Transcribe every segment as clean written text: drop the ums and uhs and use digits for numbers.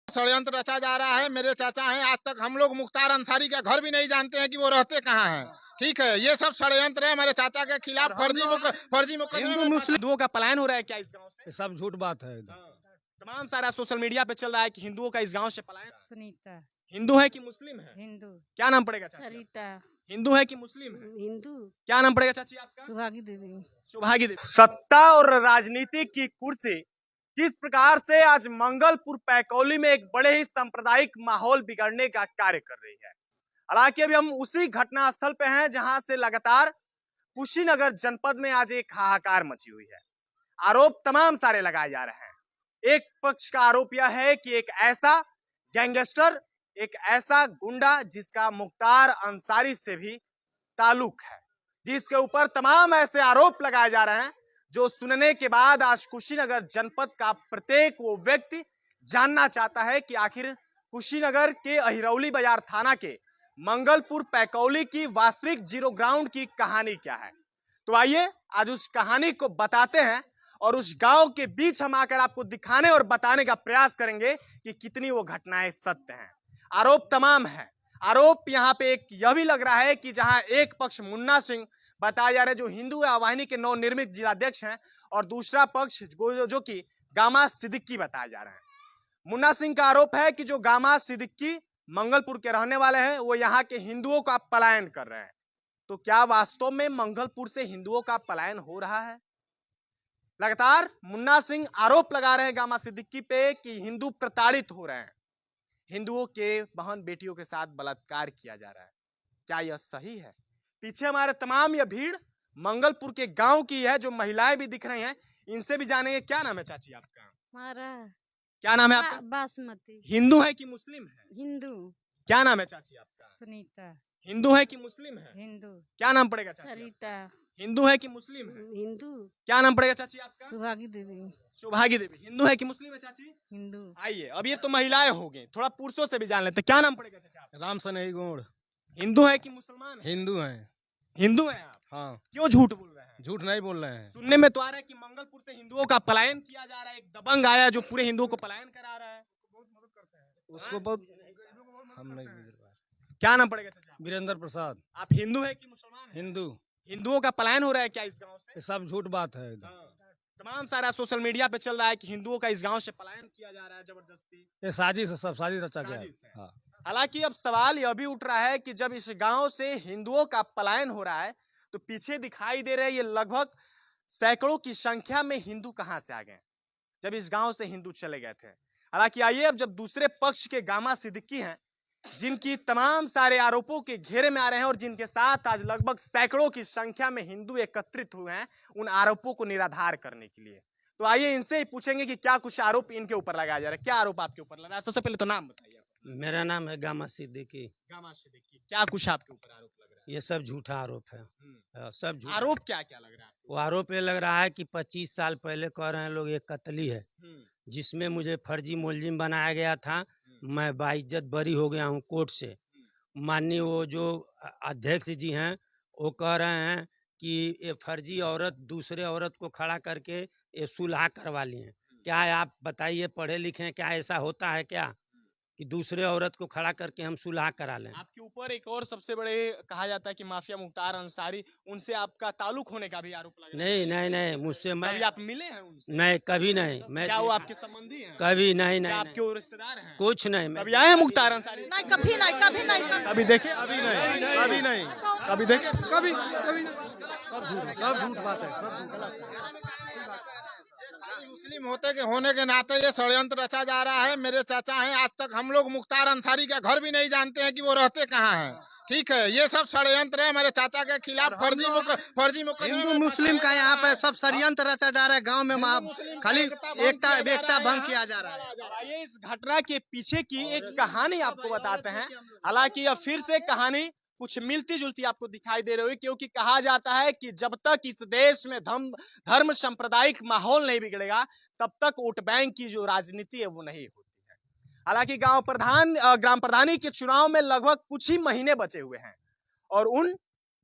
षड्यंत्र रचा जा रहा है। मेरे चाचा हैं, आज तक हम लोग मुख्तार अंसारी का घर भी नहीं जानते हैं कि वो रहते कहाँ हैं। ठीक है, ये सब षड्यंत्र है हमारे चाचा के खिलाफ। फर्जी हिंदू मुस्लिम हिंदुओं का पलायन हो रहा है क्या इस गांव से? सब झूठ बात है। तमाम सारा सोशल मीडिया पे चल रहा है कि हिंदुओं का इस गांव से पलायन। सुनीता हिंदू है कि मुस्लिम है? हिंदू। क्या नाम पड़ेगा चाची? सरिता हिंदू है कि मुस्लिम है? हिंदू। क्या नाम पड़ेगा चाची आपका? सुहागी देवी। सुभागी देवी। सत्ता और राजनीति की कुर्सी किस प्रकार से आज मंगलपुर पैकौली में एक बड़े ही सांप्रदायिक माहौल बिगड़ने का कार्य कर रही है। हालांकि अभी हम उसी घटना स्थल पे हैं जहां से लगातार कुशीनगर जनपद में आज एक हाहाकार मची हुई है। आरोप तमाम सारे लगाए जा रहे हैं। एक पक्ष का आरोप यह है कि एक ऐसा गैंगस्टर, एक ऐसा गुंडा जिसका मुख्तार अंसारी से भी ताल्लुक है, जिसके ऊपर तमाम ऐसे आरोप लगाए जा रहे हैं जो सुनने के बाद आज कुशीनगर जनपद का प्रत्येक वो व्यक्ति जानना चाहता है कि आखिर कुशीनगर के अहिरौली बाजार थाना के मंगलपुर पैकौली की वास्तविक जीरो ग्राउंड की कहानी क्या है। तो आइए आज उस कहानी को बताते हैं और उस गांव के बीच हम आकर आपको दिखाने और बताने का प्रयास करेंगे कि कितनी वो घटनाएं सत्य हैं। आरोप तमाम है। आरोप यहाँ पे एक यह भी लग रहा है कि जहां एक पक्ष मुन्ना सिंह बताया जा रहा है जो हिंदू वाहिनी के नवनिर्मित जिलाध्यक्ष हैं, और दूसरा पक्ष जो कि गामा सिद्दीकी बताया जा रहा है। मुन्ना सिंह का आरोप है कि जो गामा सिद्दीकी मंगलपुर के रहने वाले हैं वो यहाँ के हिंदुओं का पलायन कर रहे हैं। तो क्या वास्तव में मंगलपुर से हिंदुओं का पलायन हो रहा है? लगातार मुन्ना सिंह आरोप लगा रहे हैं गामा सिद्दीकी पे कि हिंदू प्रताड़ित हो रहे हैं, हिंदुओं के बहन बेटियों के साथ बलात्कार किया जा रहा है। क्या यह सही है? पीछे हमारे तमाम यह भीड़ मंगलपुर के गांव की है, जो महिलाएं भी दिख रही हैं, इनसे भी जानेंगे। क्या नाम है चाची आपका? मारा क्या नाम है आपका? बासमती। हिंदू है कि मुस्लिम है? हिंदू। क्या नाम है चाची आपका? सुनीता। हिंदू है कि मुस्लिम है? हिंदू। क्या नाम पड़ेगा चाची? सरिता। हिंदू है कि मुस्लिम है? हिंदू। क्या नाम पड़ेगा चाची आपका? सुहागी देवी। सुभागी देवी। हिंदू है कि मुस्लिम है चाची? हिंदू। आइए, अब ये तो महिलाएं हो गई, थोड़ा पुरुषों से भी जान लेते। क्या नाम पड़ेगा चाचा आपका? राम सनेही गोड़। हिंदू है कि मुसलमान है? हिंदू हैं। हिंदू हैं आप? हाँ। क्यों झूठ बोल रहे हैं? झूठ नहीं बोल रहे हैं। सुनने में तो आ रहा है कि मंगलपुर से हिंदुओं का पलायन किया जा रहा है। एक दबंग आया जो पूरे हिंदुओं को पलायन करा रहा है। उसको बहुत हम नहीं। क्या नाम पड़ेगा चाचा? वीरेंद्र प्रसाद। आप हिंदू है कि मुसलमान है? हिंदू। हिंदुओं का पलायन हो रहा है क्या इस गांव से? ये सब झूठ बात है। तमाम सारा सोशल मीडिया पे चल रहा है कि हिंदुओं का इस गांव से पलायन किया जा रहा है जबरदस्ती। ये साजिश है, सब साजिश रचा गया साजिश है। है। हाँ। हालांकि अब सवाल यह भी उठ रहा है कि जब इस गांव से हिंदुओं का पलायन हो रहा है तो पीछे दिखाई दे रहे ये लगभग सैकड़ों की संख्या में हिंदू कहां से आ गए जब इस गांव से हिंदू चले गए थे। हालांकि आइए, अब जब दूसरे पक्ष के गामा सिद्दीकी हैं, जिनकी तमाम सारे आरोपों के घेरे में आ रहे हैं और जिनके साथ आज लगभग सैकड़ों की संख्या में हिंदू एकत्रित हुए हैं उन आरोपों को निराधार करने के लिए, तो आइए इनसे ही पूछेंगे कि क्या कुछ आरोप इनके ऊपर लगाया जा रहा है। क्या आरोप आपके ऊपर लगा रहा है? सबसे पहले तो नाम बताइए। मेरा नाम है गामा सिद्दीकी। गामा सिद्दीकी, क्या कुछ आपके ऊपर आरोप लग रहा है? ये सब झूठा आरोप है। सब झूठा। आरोप क्या क्या लग रहा है? वो आरोप ये लग रहा है कि 25 साल पहले कह रहे हैं लोग ये कत्ली है, जिसमें मुझे फर्जी मुलजिम बनाया गया था। मैं बाइज्जत बरी हो गया हूँ कोर्ट से। माननीय वो जो अध्यक्ष जी हैं वो कह रहे हैं कि ये फर्जी औरत दूसरे औरत को खड़ा करके ये सुलह करवा लिए। क्या आप बताइए, पढ़े लिखे हैं, क्या ऐसा होता है क्या कि दूसरे औरत को खड़ा करके हम सुलह करा लें? आपके ऊपर एक और सबसे बड़े कहा जाता है कि माफिया मुख्तार अंसारी, उनसे आपका ताल्लुक होने का भी आरोप लग रहा है। नहीं नहीं नहीं, मुझसे मैं कभी आप मिले हैं उनसे? नहीं, कभी नहीं। मैं क्या वो आपके संबंधी हैं? कभी नहीं क्या नहीं, आपके वो रिश्तेदार हैं? कुछ नहीं। कभी आए हैं मुख्तार अंसारी? नहीं, कभी नहीं, कभी नहीं। कभी देखे? अभी नहीं, अभी नहीं। कभी देखे? कभी कभी सब झूठ बात है। सब गलत है। मुस्लिम होने के नाते ये षड्यंत्र रचा जा रहा है। मेरे चाचा हैं, आज तक हम लोग मुख्तार अंसारी का घर भी नहीं जानते हैं कि वो रहते कहाँ हैं। ठीक है, ये सब षड्यंत्र है हमारे चाचा के खिलाफ। फर्जी हिंदू मुस्लिम का यहाँ पे सब षड्यंत्र रचा जा रहा है। गांव में खाली एकता भंग किया जा रहा है। आइए इस घटना के पीछे की एक कहानी आपको बताते हैं। हालांकि अब फिर से कहानी कुछ मिलती जुलती आपको दिखाई दे रही है, क्योंकि कहा जाता है कि जब तक इस देश में धर्म सांप्रदायिक माहौल नहीं बिगड़ेगा तब तक वोट बैंक की जो राजनीति है वो नहीं होती है। हालांकि ग्राम प्रधानी के चुनाव में लगभग कुछ ही महीने बचे हुए हैं और उन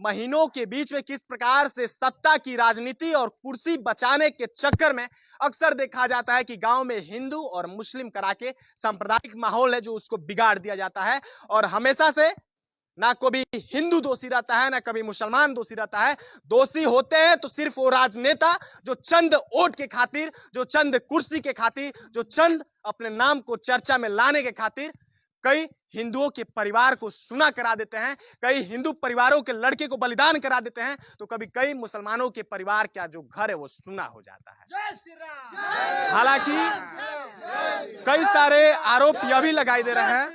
महीनों के बीच में किस प्रकार से सत्ता की राजनीति और कुर्सी बचाने के चक्कर में अक्सर देखा जाता है कि गांव में हिंदू और मुस्लिम करा के सांप्रदायिक माहौल है जो उसको बिगाड़ दिया जाता है। और हमेशा से ना कभी हिंदू दोषी रहता है ना कभी मुसलमान दोषी रहता है। दोषी होते हैं तो सिर्फ वो राजनेता जो चंद वोट के खातिर, जो चंद कुर्सी के खातिर, जो चंद अपने नाम को चर्चा में लाने के खातिर कई हिंदुओं के परिवार को सुना करा देते हैं, कई हिंदू परिवारों के लड़के को बलिदान करा देते हैं, तो कभी कई मुसलमानों के परिवार का जो घर है वो सुना हो जाता है। हालांकि कई सारे आरोप यह भी लगाई दे रहे हैं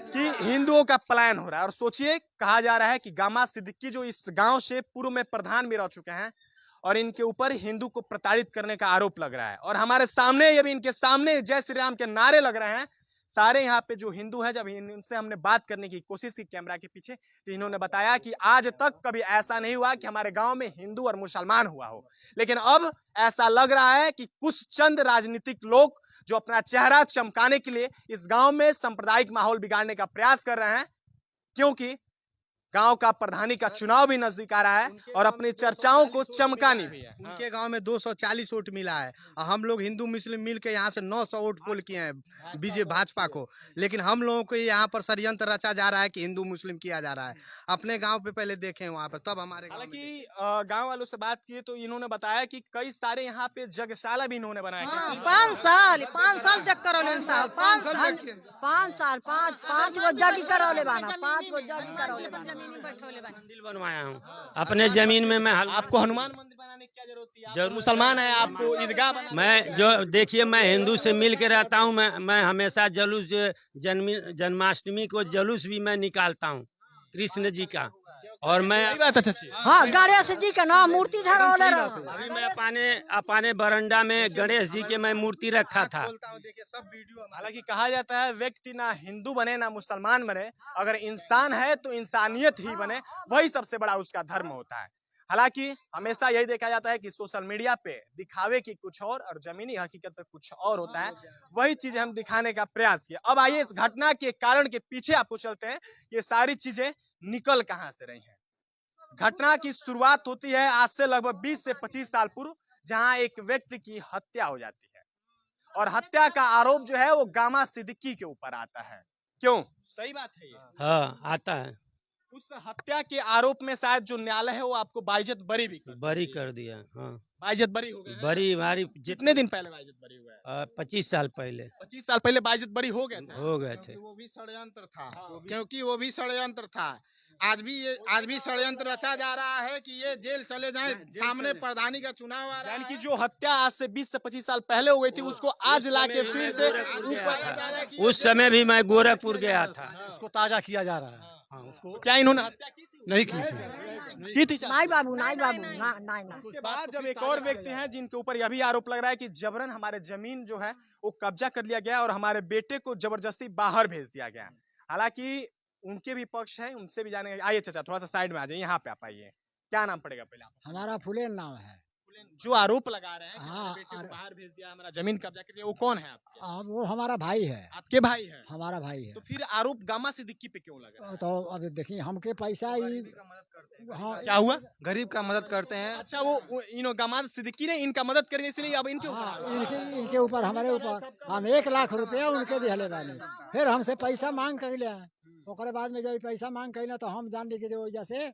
कि हिंदुओं का पलायन हो रहा है। और सोचिए, कहा जा रहा है कि गामा सिद्दीकी जो इस गांव से पूर्व में प्रधान भी रह चुके हैं और इनके ऊपर हिंदू को प्रताड़ित करने का आरोप लग रहा है। और हमारे सामने, ये भी इनके सामने जय श्री राम के नारे लग रहे हैं। सारे यहाँ पे जो हिंदू हैं, जब इनसे हमने बात करने की कोशिश की कैमरा के पीछे, तो इन्होंने बताया कि आज तक कभी ऐसा नहीं हुआ कि हमारे गांव में हिंदू और मुसलमान हुआ हो, लेकिन अब ऐसा लग रहा है कि कुछ चंद राजनीतिक लोग जो अपना चेहरा चमकाने के लिए इस गांव में सांप्रदायिक माहौल बिगाड़ने का प्रयास कर रहे हैं, क्योंकि गांव का प्रधानी का चुनाव भी नजदीक आ रहा है और अपनी चर्चाओं को चमकानी भी है। उनके गांव में 240 वोट मिला है और हम लोग हिंदू मुस्लिम मिल के यहाँ से 900 वोट पोल किए हैं बीजेपी भाजपा को। लेकिन हम लोगों को यहाँ पर षड्यंत्र रचा जा रहा है कि हिंदू मुस्लिम किया जा रहा है। अपने गांव पे पहले देखें वहाँ पर, तब हमारे हालांकि गांव वालों से बात की तो इन्होंने बताया कि कई सारे यहाँ पे जगशाला भी इन्होंने बनाया। हाँ, 5 साल जग करौले साहब, 5 गो जग करौले बाना, 5 गो जग करौले बाना। मंदिर बनवाया हूँ अपने जमीन में। मैं आपको हनुमान मंदिर बनाने की क्या जरूरत थी? आप मुसलमान है, आपको ईदगाह बनाना। मैं जो देखिए, मैं हिंदू से मिल के रहता हूँ। मैं हमेशा जुलूस, जन्माष्टमी को जुलूस भी मैं निकालता हूँ मुकृष्ण जी का। और मैं सही बात है चाची। हाँ, गणेश जी का नाम मूर्ति धरौले रहा। अभी मैं अपने बरंडा में गणेश जी के मैं मूर्ति रखा था। हालांकि कहा जाता है व्यक्ति ना हिंदू बने ना मुसलमान बने, अगर इंसान है तो इंसानियत ही बने, वही सबसे बड़ा उसका धर्म होता है। हालांकि हमेशा यही देखा जाता है कि सोशल मीडिया पे दिखावे की कुछ और जमीनी हकीकत पे कुछ और होता है। वही चीजें हम दिखाने का प्रयास किया। अब आइए इस घटना के कारण के पीछे आपको चलते हैं, ये सारी चीजें निकल कहां से रही हैं। घटना की शुरुआत होती है आज से लगभग 20 से 25 साल पूर्व, जहां एक व्यक्ति की हत्या हो जाती है और हत्या का आरोप जो है वो गामा सिद्दीकी के ऊपर आता है। क्यों? सही बात है ये। हाँ, आता है। उस हत्या के आरोप में शायद जो न्यायालय है वो आपको बाइज्जत बरी भी बरी कर दिया। हाँ, बाइज्जत बरी हो गए। बरी हमारी जितने दिन पहले बाइज्जत बरी हुआ है? 25 साल पहले 25 साल पहले बाइज्जत बरी हो गए थे। हो गए थे। क्योंकि वो भी षड्यंत्र था, क्योंकि वो भी षड्यंत्र था। आज भी षड्यंत्र रचा जा रहा है कि ये जेल चले जाएं। सामने प्रधानी का चुनाव आ रहा है। यानी कि जो हत्या आज से 20 से 25 साल पहले हो गई थी उसको आज लाके फिर से उस समय भी मैं गोरखपुर गया था। उसको ताजा किया जा रहा है। तो क्या इन्होंने हत्या की थी? नहीं की थी। की थी? नहीं बाबू, नहीं बाबू, नहीं। उसके बाद जब एक और व्यक्ति हैं जिनके ऊपर यह भी आरोप लग रहा है कि जबरन हमारे जमीन जो है वो कब्जा कर लिया गया और हमारे बेटे को जबरदस्ती बाहर भेज दिया गया। हालांकि उनके भी पक्ष है, उनसे भी जानेंगे। आइए चाचा, थोड़ा सा साइड में आ जाइए, यहाँ पे आप आइए। क्या नाम पड़ेगा पहले आपका? हमारा फुलेन नाम है। जो आरोप लगा रहे हैं कि हाँ, हमारे बेटे को बाहर भेज दिया, हमारा जमीन कब्जा कर लिया, वो कौन है आपके? वो हमारा भाई है। आपके भाई है? हमारा भाई है। तो फिर आरोप गामा सिद्दीकी पे क्यों लगा? तो अब देखिए, हमके पैसा ही हाँ, क्या हुआ? गरीब का मदद करते हैं। अच्छा, वो गामा सिद्दीकी ने इनका मदद करी इसलिए अब इनके ऊपर हाँ, इनके ऊपर, हमारे ऊपर हम 1 लाख रुपया उनके दिहले बानी। फिर हमसे पैसा मांग कर ले, ओकरे बाद में जब पैसा मांग कर तो हम जान ली कि वजह से।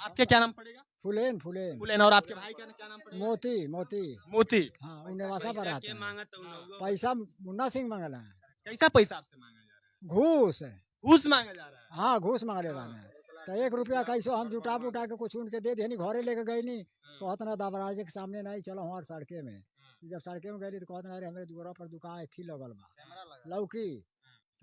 आपके क्या नाम पड़ेगा? फुलेन फुलेन। और आपके भाई का क्या नाम पड़ेगा? मोती। मोती। हाँ, उन्नेवासा पर आता है। पैसा मुन्ना सिंह मांगला है। कैसा पैसा आपसे मांगा जा रहा है? घूस। घूस मांगा जा रहा है? हाँ, घूस मांगले बाने। तो 1 रुपया कैसो हम जुटा बुटा के कुछ उनके दे दिए, घरे लेके गई नहीं तो कहते ना दबराजे के सामने नहीं चलो हमारे सड़के में। जब सड़के में गई तो कहते ना हमारे दुआरा पर दुकान थी लगल बा लौकी,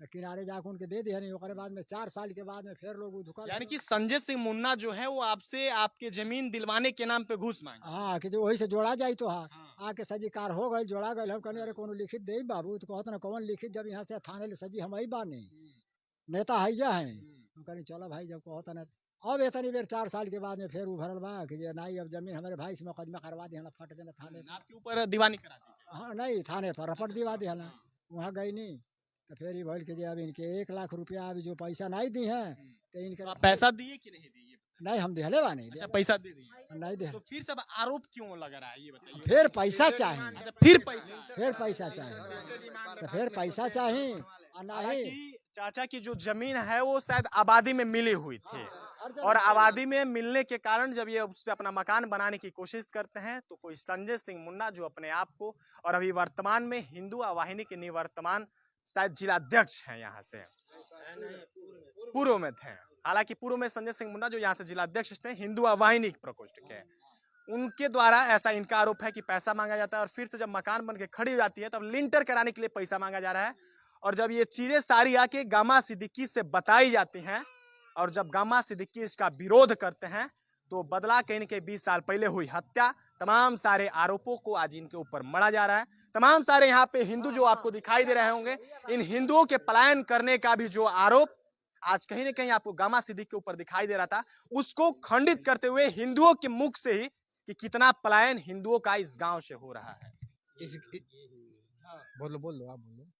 तो किनारे जाकर उनके दे दिया नहीं। ओकरे बाद में 4 साल के बाद में फिर लोग उधुकल। यानी कि संजय सिंह मुन्ना जो है वो आपसे आपके जमीन दिलवाने के नाम पे घूस मांगे? हाँ, कि जो वही से जोड़ा जाये तो आके सजी कार हो गए, जोड़ा गए। हम कहने अरे कोनो लिखित दे बाबू, तो कहते ना कौन लिखित, जब यहाँ से थाने ले सजी हम ही बानी, नेता हैया है। हम कहनी चलो भाई, जब कहता ना अब इतनी बेर 4 साल के बाद में फिर उभरल बा कि नहीं अब जमीन हमारे भाई से मुकदमा करवा दी, फट देना थाने। आपके ऊपर दीवानी करा दी? हाँ, नहीं, थाने पर रपट दिवा दी। वहाँ गई नहीं तो फिर ही बोल के अब इनके 1 लाख रुपया अभी जो पैसा नहीं दी है तो इनके आप पैसा दिए कि नहीं दिए? नहीं हम दिहले बानी अच्छा पैसा दे दिए, नहीं दे तो फिर सब आरोप क्यों लग रहा है ये बताइए। फिर पैसा चाहिए, अच्छा फिर पैसा, फिर पैसा चाहिए, तो फिर पैसा चाहिए और नहीं हालांकि चाचा की जो जमीन है वो शायद आबादी में मिली हुई थी, हर जगह और आबादी में मिलने के कारण जब ये उस पे अपना मकान बनाने की कोशिश करते हैं तो कोई संजय सिंह मुन्ना जो अपने आप को और अभी वर्तमान में हिंदू वाहिनी के निवर्तमान शायद जिलाध्यक्ष हैं यहाँ से, पूर्व में थे, हालांकि पूर्व में संजय सिंह मुन्ना जो यहाँ से जिलाध्यक्ष थे हिंदू वाहिनी प्रकोष्ठ के, उनके द्वारा ऐसा इनका आरोप है कि पैसा मांगा जाता है और फिर से जब मकान बन के खड़ी हो जाती है तब लिंटर कराने के लिए पैसा मांगा जा रहा है। और जब ये चीजें सारी आके गामा सिद्दीकी से बताई जाती हैं और जब गामा सिद्दीकी इसका विरोध करते हैं तो बदला के इनके 20 साल पहले हुई हत्या, तमाम सारे आरोपों को आज इनके ऊपर मढ़ा जा रहा है। तमाम सारे यहाँ पे हिंदू जो आपको दिखाई दे रहे होंगे, इन हिंदुओं के पलायन करने का भी जो आरोप आज कहीं ना कहीं आपको गामा सिद्दीकी के ऊपर दिखाई दे रहा था, उसको खंडित करते हुए हिंदुओं के मुख से ही कि कितना पलायन हिंदुओं का इस गांव से हो रहा है। बोलो बोलो आप बोलो।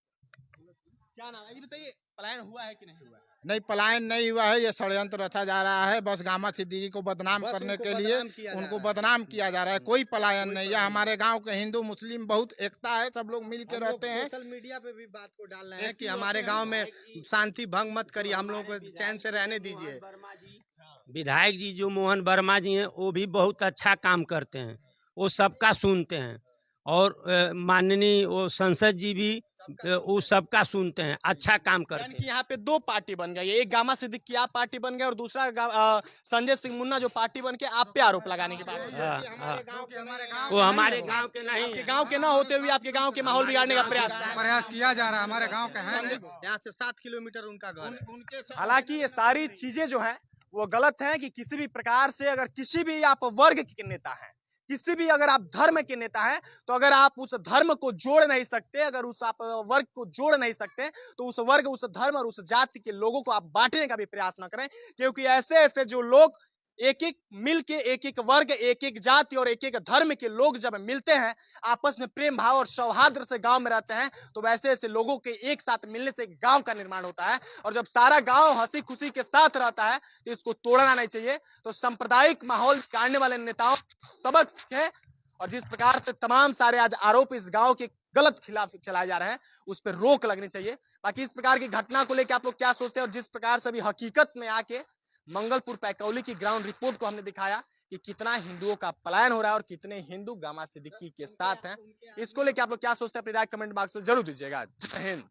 क्या नाम है ये बताइए, पलायन हुआ है कि नहीं हुआ है? नहीं पलायन नहीं हुआ है, ये षड्यंत्र रचा जा रहा है, बस गामा सिद्दीकी को बदनाम बस करने उनको के लिए बदनाम किया जा उनको रहा है। बदनाम किया जा रहा है। कोई पलायन कोई नहीं है, पलायन हमारे गांव के हिंदू मुस्लिम बहुत एकता है, सब लोग मिल के हम लोग रहते हैं। सोशल मीडिया पे भी बात को डाल रहे हैं कि हमारे गांव में शांति भंग मत करिए, हम लोगों को चैन से रहने दीजिए। विधायक जी जो मोहन वर्मा जी हैं वो भी बहुत अच्छा काम करते हैं, वो सबका सुनते हैं, और माननीय वो संसद जी भी वो सबका सुनते हैं, अच्छा काम करते यानी हैं। कि यहाँ पे दो पार्टी बन गई है, एक गामा सिद्दीकी आप पार्टी बन गए और दूसरा संजय सिंह मुन्ना जो पार्टी बन के आप पे आरोप लगाने की बात है। हाँ, हाँ। गाँव वो हमारे गांव के नहीं आपके हैं। गांव के ना होते हुए आपके गांव के माहौल बिगाड़ने का प्रयास किया जा रहा है, हमारे गांव का है, यहाँ से 7 किलोमीटर उनका घर है। उनके हालांकि ये सारी चीजें जो है वो गलत है कि किसी भी प्रकार से अगर किसी भी आप वर्ग के नेता हैं, किसी भी अगर आप धर्म के नेता हैं, तो अगर आप उस धर्म को जोड़ नहीं सकते, अगर उस आप वर्ग को जोड़ नहीं सकते, तो उस वर्ग, उस धर्म और उस जाति के लोगों को आप बांटने का भी प्रयास न करें, क्योंकि ऐसे ऐसे जो लोग एक एक मिल के एक एक वर्ग, एक एक जाति और एक एक धर्म के लोग जब मिलते हैं, आपस में प्रेम भाव और सौहार्द से गांव में रहते हैं, तो वैसे ऐसे लोगों के एक साथ मिलने से गांव का निर्माण होता है। और जब सारा गांव हंसी खुशी के साथ रहता है तो इसको तोड़ना नहीं चाहिए। तो सांप्रदायिक माहौल काटने वाले नेताओं सबक सीखें, और जिस प्रकार से तमाम सारे आज आरोप इस गांव के गलत खिलाफ चलाए जा रहे हैं, उस पर रोक लगनी चाहिए। बाकी इस प्रकार की घटना को लेकर आप लोग क्या सोचते हैं, और जिस प्रकार से अभी हकीकत में आके मंगलपुर पैकौली की ग्राउंड रिपोर्ट को हमने दिखाया कि कितना हिंदुओं का पलायन हो रहा है और कितने हिंदू गामा सिद्दीकी के साथ हैं, इसको लेकर आप लोग क्या सोचते हैं अपनी राय कमेंट बॉक्स में जरूर दीजिएगा। जय हिंद।